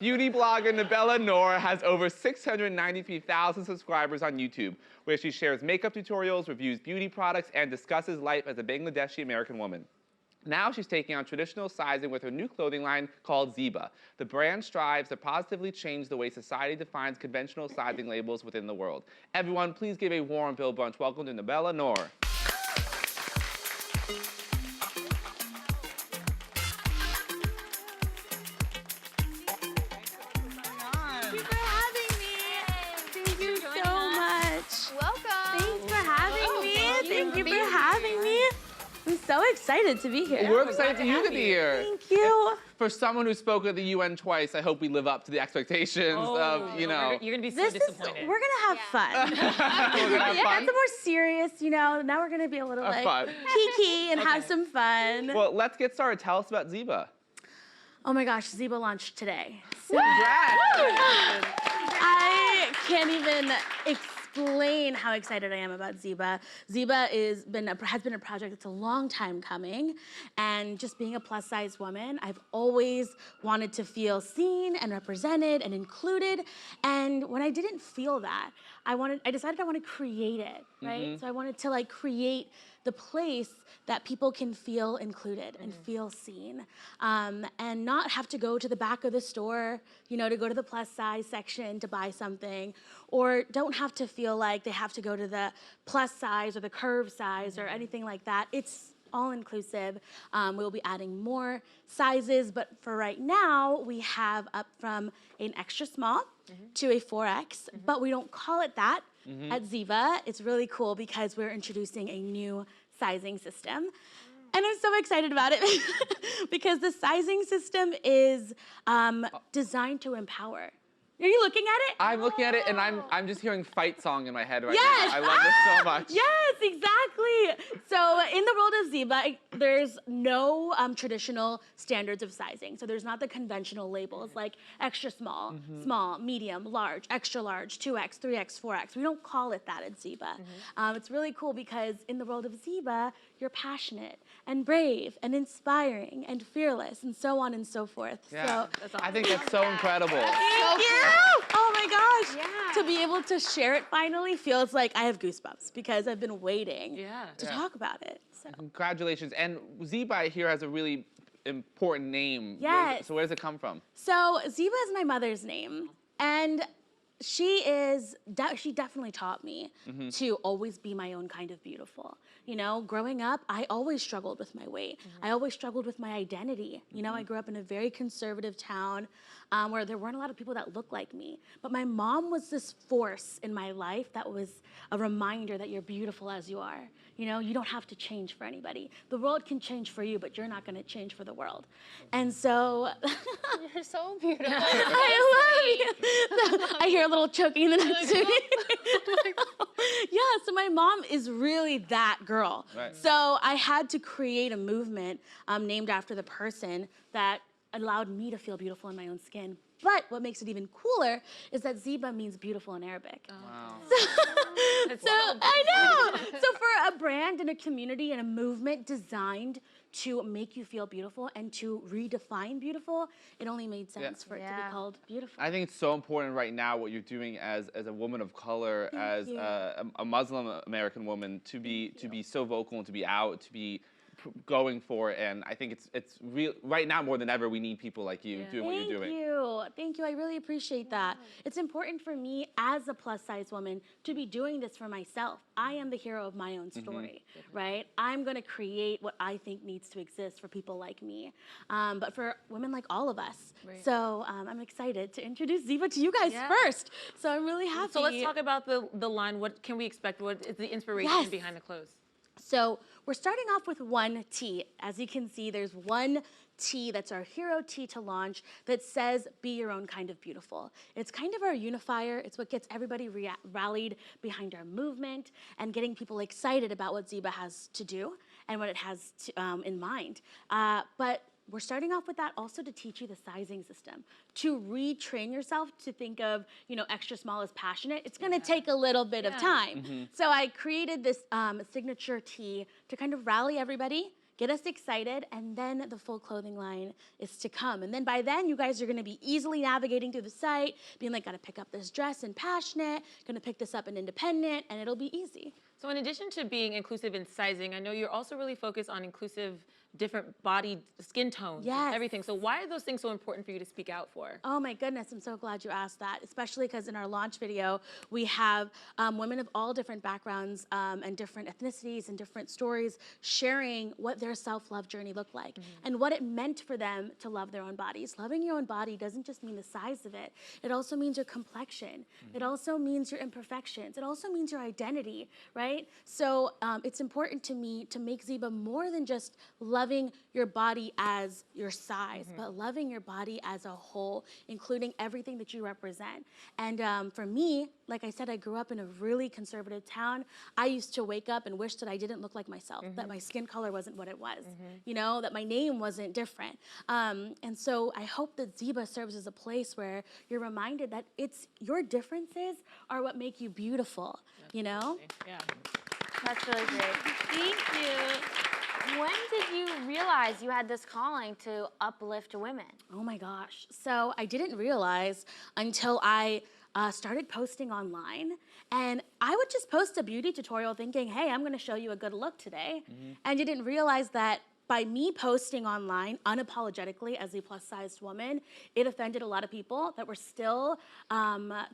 Beauty blogger Nabela Noor has over 693,000 subscribers on YouTube, where she shares makeup tutorials, reviews beauty products, and discusses life as a Bangladeshi American woman. Now she's taking on traditional sizing with her new clothing line called Ziba. The brand strives to positively change the way society defines conventional sizing labels within the world. Everyone, please give a warm Bill Bunch welcome to Nabela Noor. I'm so excited to be here. We're excited for you to be here. Thank you. For someone who spoke at the UN twice, I hope we live up to the expectations of, You're gonna be so disappointed. We're gonna have fun. We're gonna have fun. It's a more serious, now we're gonna be a little kiki and have some fun. Well, let's get started. Tell us about Ziba. Oh my gosh, Ziba launched today. So Congrats! I can't even explain how excited I am about Ziba. Ziba has been a project that's a long time coming, and just being a plus-size woman, I've always wanted to feel seen and represented and included, and when I didn't feel that, I decided I want to create it, right? So I wanted to create the place that people can feel included and feel seen, and not have to go to the back of the store, to go to the plus size section to buy something, or don't have to feel like they have to go to the plus size or the curve size or anything like that. It's all inclusive. We'll be adding more sizes, but for right now, we have up from an extra small to a 4X, but we don't call it that at Ziba. It's really cool because we're introducing a new sizing system. And I'm so excited about it because the sizing system is designed to empower. Are you looking at it? I'm looking at it, and I'm just hearing fight song in my head right yes! now. I love this so much. Yes, exactly. So in the world of Ziba, there's no traditional standards of sizing. So there's not the conventional labels like extra small, small, medium, large, extra large, 2X, 3X, 4X. We don't call it that at Ziba. It's really cool because in the world of Ziba, you're passionate and brave and inspiring and fearless and so on and so forth. Yeah. So I think that's so incredible. Thank you. Oh my gosh. Yeah. To be able to share it finally feels like I have goosebumps because I've been waiting to talk about it. So. Congratulations. And Ziba here has a really important name. Yes. So where does it come from? So Ziba is my mother's name. And she definitely taught me to always be my own kind of beautiful. Growing up, I always struggled with my weight. I always struggled with my identity. I grew up in a very conservative town where there weren't a lot of people that looked like me. But my mom was this force in my life that was a reminder that you're beautiful as you are. You don't have to change for anybody. The world can change for you, but you're not gonna change for the world. And so... You're so beautiful. I love you. I hear a little choking in the next to me. Yeah, so my mom is really that girl. Right. So I had to create a movement named after the person that allowed me to feel beautiful in my own skin. But what makes it even cooler is that Ziba means beautiful in Arabic. Oh. Wow. So I know. So for a brand and a community and a movement designed to make you feel beautiful and to redefine beautiful, it only made sense for it to be called beautiful. I think it's so important right now what you're doing as a woman of color, as a Muslim American woman, to be so vocal and to be out, to be going for it, and I think it's real right now more than ever. We need people like you doing what you're doing. Thank you. I really appreciate that. It's important for me as a plus-size woman to be doing this for myself. I am the hero of my own story, right? I'm going to create what I think needs to exist for people like me, but for women like all of us. Right. So I'm excited to introduce Ziba to you guys first. So I'm really happy. So let's talk about the line. What can we expect? What is the inspiration behind the clothes? So we're starting off with one tee. As you can see, there's one tee that's our hero tee to launch that says, be your own kind of beautiful. It's kind of our unifier. It's what gets everybody rallied behind our movement and getting people excited about what Ziba has to do and what it has to, in mind. But we're starting off with that also to teach you the sizing system, to retrain yourself to think of, extra small as passionate. It's gonna take a little bit of time. So I created this signature tee to kind of rally everybody, get us excited, and then the full clothing line is to come. And then by then, you guys are gonna be easily navigating through the site, being like, gotta pick up this dress in Passionate, gonna pick this up in Independent, and it'll be easy. So in addition to being inclusive in sizing, I know you're also really focused on inclusive different body, skin tones, Yes. everything. So why are those things so important for you to speak out for? Oh my goodness, I'm so glad you asked that, especially because in our launch video, we have women of all different backgrounds and different ethnicities and different stories sharing what their self-love journey looked like and what it meant for them to love their own bodies. Loving your own body doesn't just mean the size of it. It also means your complexion. It also means your imperfections. It also means your identity, right? So it's important to me to make Ziba more than just loving your body as your size, but loving your body as a whole, including everything that you represent. And for me, like I said, I grew up in a really conservative town. I used to wake up and wish that I didn't look like myself, that my skin color wasn't what it was, you know, that my name wasn't different. And so I hope that Ziba serves as a place where you're reminded that it's your differences are what make you beautiful, you know? Yeah. That's really great. Thank you. When did you realize you had this calling to uplift women? Oh my gosh. So I didn't realize until I started posting online, and I would just post a beauty tutorial thinking, hey, I'm gonna show you a good look today. And you didn't realize that by me posting online unapologetically as a plus-sized woman, it offended a lot of people that were still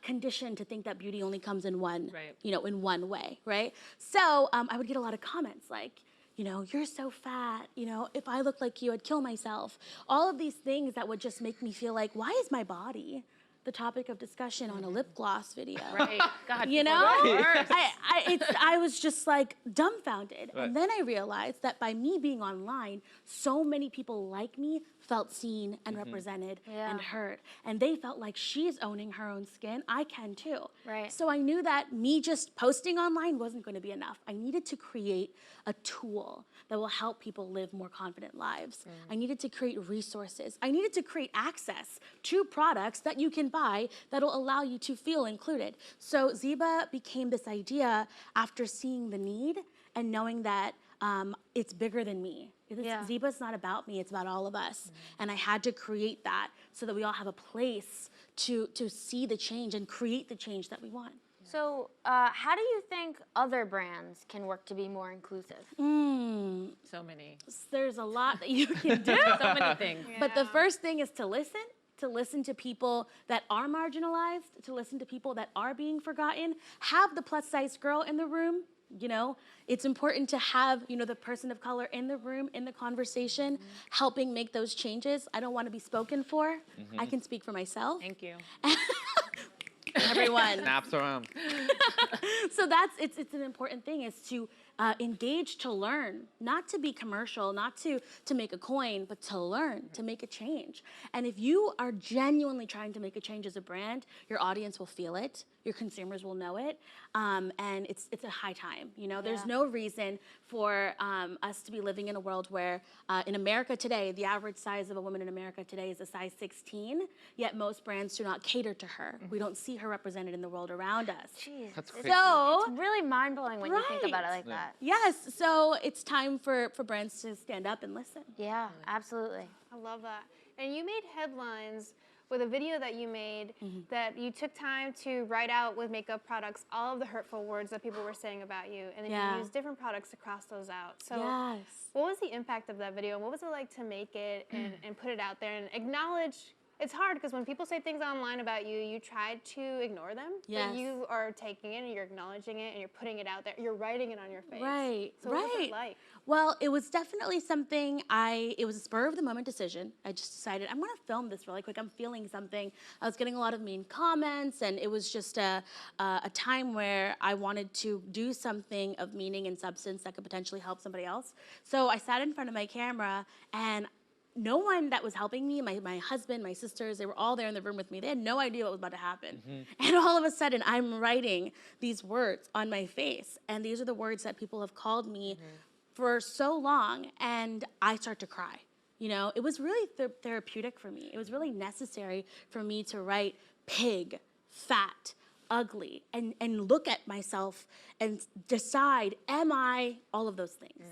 conditioned to think that beauty only comes in one, you know, in one way, right? So I would get a lot of comments like, you know, you're so fat, you know, if I looked like you, I'd kill myself. All of these things that would just make me feel like, why is my body the topic of discussion on a lip gloss video? Right. God, You know? I was just like dumbfounded. Right. And then I realized that by me being online, so many people like me felt seen and represented and heard. And they felt like she's owning her own skin. I can too. Right. So I knew that me just posting online wasn't going to be enough. I needed to create a tool that will help people live more confident lives. I needed to create resources. I needed to create access to products that you can buy that'll allow you to feel included. So Ziba became this idea after seeing the need and knowing that it's bigger than me. Ziba's not about me, it's about all of us. And I had to create that so that we all have a place to see the change and create the change that we want. So how do you think other brands can work to be more inclusive? So many. There's a lot that you can do. So many things. But the first thing is to listen to people that are marginalized, to listen to people that are being forgotten. Have the plus-size girl in the room. You know, it's important to have, you know, the person of color in the room, in the conversation, helping make those changes. I don't want to be spoken for. I can speak for myself. Thank you. Everyone. Snaps around. So it's an important thing is to engage to learn, not to be commercial, not to make a coin, but to learn, to make a change. And if you are genuinely trying to make a change as a brand, your audience will feel it, your consumers will know it, and it's a high time. You know, there's no reason for us to be living in a world where in America today, the average size of a woman in America today is a size 16, yet most brands do not cater to her. We don't see her represented in the world around us. Jeez. That's crazy. So It's really mind-blowing when you think about it like that. yes, so it's time for brands to stand up and listen. Yeah, absolutely. I love that. And you made headlines with a video that you made that you took time to write out with makeup products all of the hurtful words that people were saying about you, and then you used different products to cross those out. So what was the impact of that video? What was it like to make it and put it out there and acknowledge? It's hard because when people say things online about you, you try to ignore them. Yes. But you are taking it and you're acknowledging it and you're putting it out there. You're writing it on your face. Right, So what was it like? Well, it was definitely something it was a spur of the moment decision. I just decided I'm gonna film this really quick. I'm feeling something. I was getting a lot of mean comments, and it was just a time where I wanted to do something of meaning and substance that could potentially help somebody else. So I sat in front of my camera, and no one that was helping me, my husband, my sisters, they were all there in the room with me. They had no idea what was about to happen. And all of a sudden, I'm writing these words on my face. And these are the words that people have called me for so long. And I start to cry. You know, it was really therapeutic for me. It was really necessary for me to write pig, fat, ugly, and look at myself and decide, am I all of those things?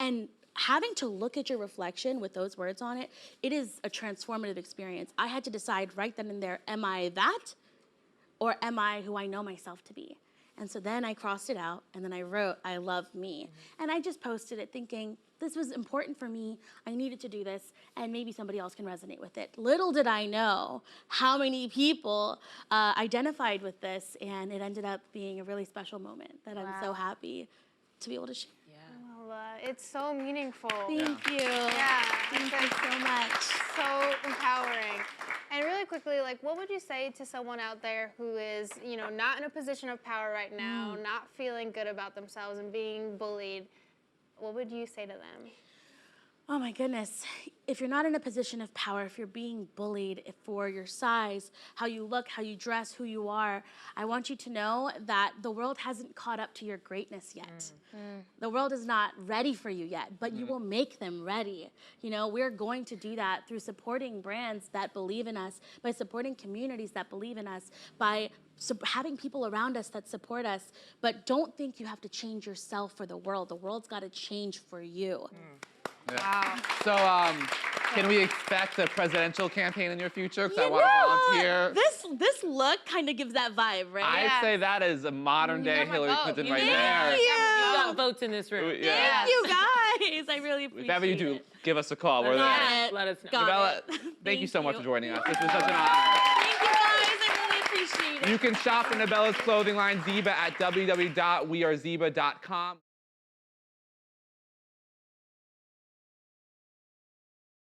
And having to look at your reflection with those words on it, it is a transformative experience. I had to decide right then and there, am I that? Or am I who I know myself to be? And so then I crossed it out, and then I wrote, I love me. And I just posted it thinking, this was important for me, I needed to do this, and maybe somebody else can resonate with it. Little did I know how many people identified with this, and it ended up being a really special moment that I'm so happy to be able to share. It's so meaningful. Thank you. Yeah. Thank you so much. So empowering. And really quickly, like, what would you say to someone out there who is, you know, not in a position of power right now, not feeling good about themselves and being bullied? What would you say to them? Oh my goodness. If you're not in a position of power, if you're being bullied for your size, how you look, how you dress, who you are, I want you to know that the world hasn't caught up to your greatness yet. The world is not ready for you yet, but you will make them ready. You know, we're going to do that through supporting brands that believe in us, by supporting communities that believe in us, by having people around us that support us. But don't think you have to change yourself for the world. The world's got to change for you. Wow. So, can we expect a presidential campaign in your future? Because I want to volunteer. This look kind of gives that vibe, right? I'd say that is a modern day Hillary Clinton right there. Thank you. You got votes in this room. Yeah. Thank you guys. I really appreciate it. If ever you do, give us a call. We're Got there. it. Let us know. Got Nabela, it. thank you so much you. for joining us. This was such an honor. Thank you guys. I really appreciate it. You can shop for Nabela's clothing line, Ziba, at www.wearezeba.com.